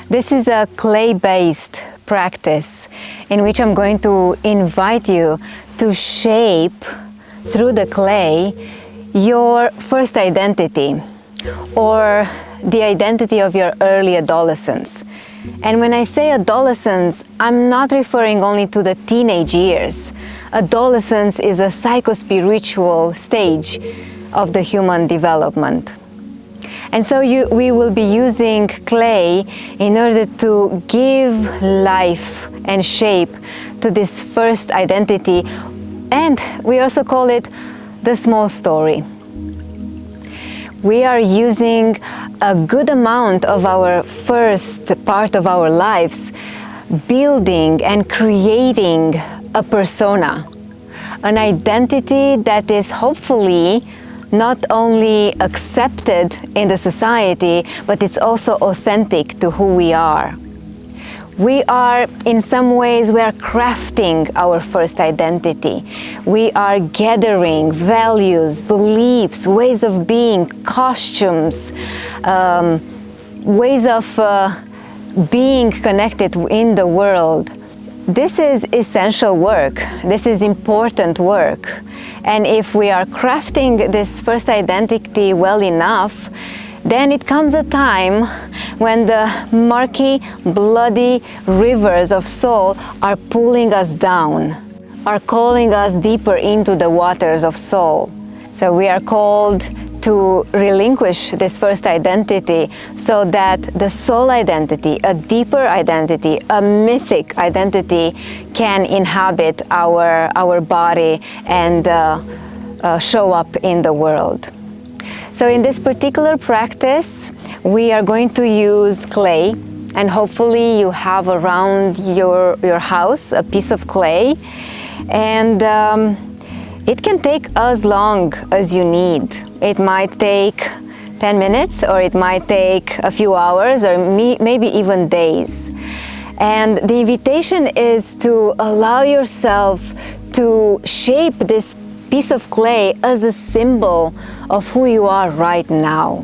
This is a clay-based practice in which I'm going to invite you to shape through the clay your first identity, or the identity of your early adolescence. And when I say adolescence, I'm not referring only to the teenage years. Adolescence is a psycho-spiritual stage of the human development. And so we will be using clay in order to give life and shape to this first identity, and we also call it the small story. We are using a good amount of our first part of our lives building and creating a persona, an identity that is hopefully not only accepted in the society, but it's also authentic to who we are. We are, in some ways, we are crafting our first identity. We are gathering values, beliefs, ways of being, costumes, ways of being connected in the world. This is essential work. This is important work. And if we are crafting this first identity well enough, then it comes a time when the murky, bloody rivers of soul are pulling us down, are calling us deeper into the waters of soul. So we are called to relinquish this first identity so that the soul identity, a deeper identity, a mythic identity can inhabit our body and show up in the world. So in this particular practice, we are going to use clay, and hopefully you have around your house a piece of clay, and it can take as long as you need. It might take 10 minutes, or it might take a few hours, or maybe even days. And the invitation is to allow yourself to shape this piece of clay as a symbol of who you are right now.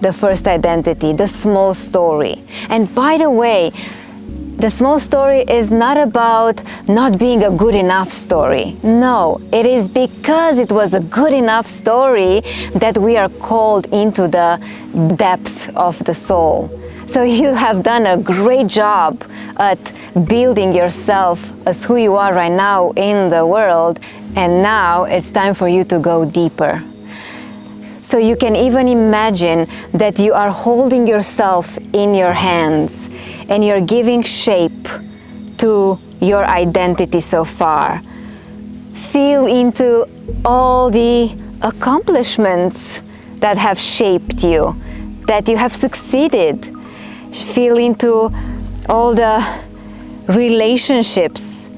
The first identity, the small story. And by the way, the small story is not about not being a good enough story. No, it is because it was a good enough story that we are called into the depth of the soul. So you have done a great job at building yourself as who you are right now in the world, and now it's time for you to go deeper. So you can even imagine that you are holding yourself in your hands and you're giving shape to your identity so far. Feel into all the accomplishments that have shaped you, that you have succeeded. Feel into all the relationships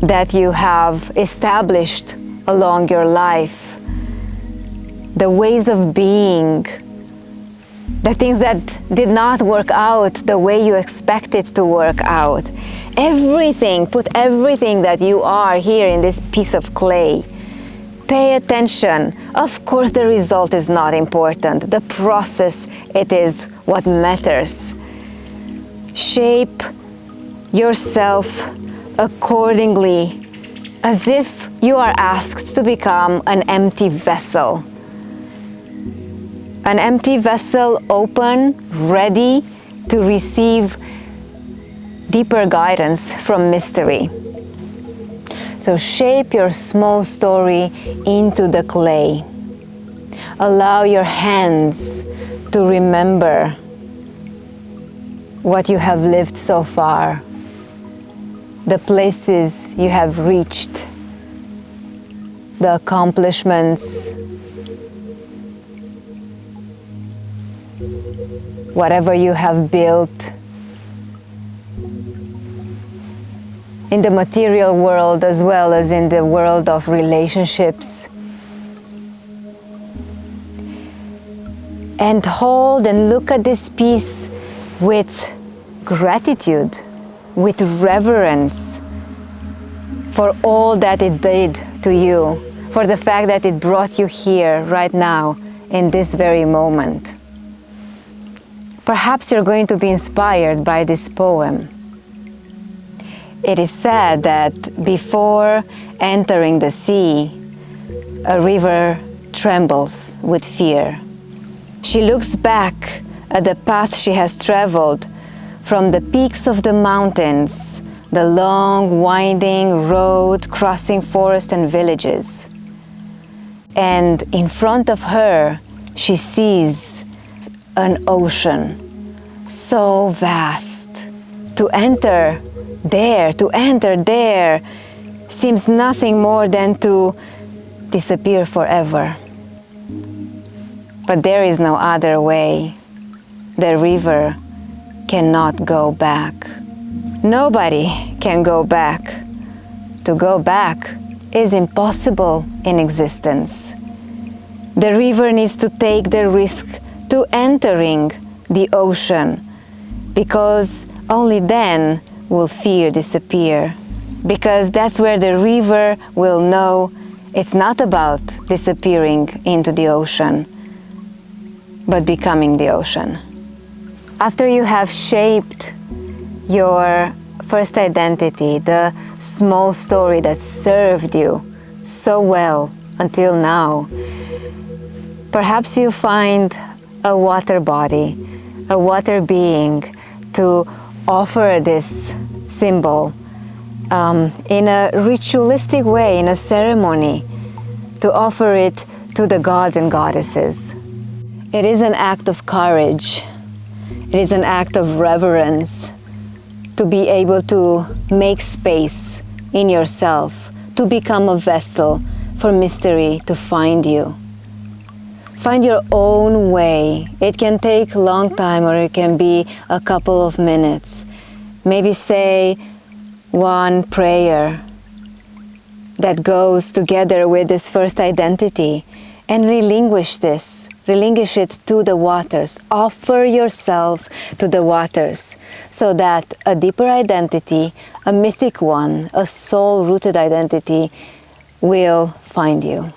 that you have established along your life, the ways of being, the things that did not work out the way you expected to work out. Everything, put everything that you are here in this piece of clay. Pay attention. Of course, the result is not important. The process, it is what matters. Shape yourself accordingly, as if you are asked to become an empty vessel. An empty vessel, open, ready to receive deeper guidance from mystery. So shape your small story into the clay. Allow your hands to remember what you have lived so far, the places you have reached, the accomplishments, whatever you have built in the material world as well as in the world of relationships. And hold and look at this piece with gratitude, with reverence for all that it did to you, for the fact that it brought you here right now in this very moment. Perhaps you're going to be inspired by this poem. It is said that before entering the sea, a river trembles with fear. She looks back at the path she has traveled from the peaks of the mountains, the long, winding road crossing forests and villages. And in front of her, she sees an ocean so vast. To enter there, seems nothing more than to disappear forever. But there is no other way. The river cannot go back. Nobody can go back. To go back is impossible in existence. The river needs to take the risk to entering the ocean, because only then will fear disappear. Because that's where the river will know it's not about disappearing into the ocean, but becoming the ocean. After you have shaped your first identity, the small story that served you so well until now, perhaps you find a water body, a water being to offer this symbol in a ritualistic way, in a ceremony, to offer it to the gods and goddesses. It is an act of courage. It is an act of reverence to be able to make space in yourself, to become a vessel for mystery to find you. Find your own way. It can take a long time, or it can be a couple of minutes. Maybe say one prayer that goes together with this first identity, and relinquish it to the waters. Offer yourself to the waters, so that a deeper identity, a mythic one, a soul-rooted identity will find you.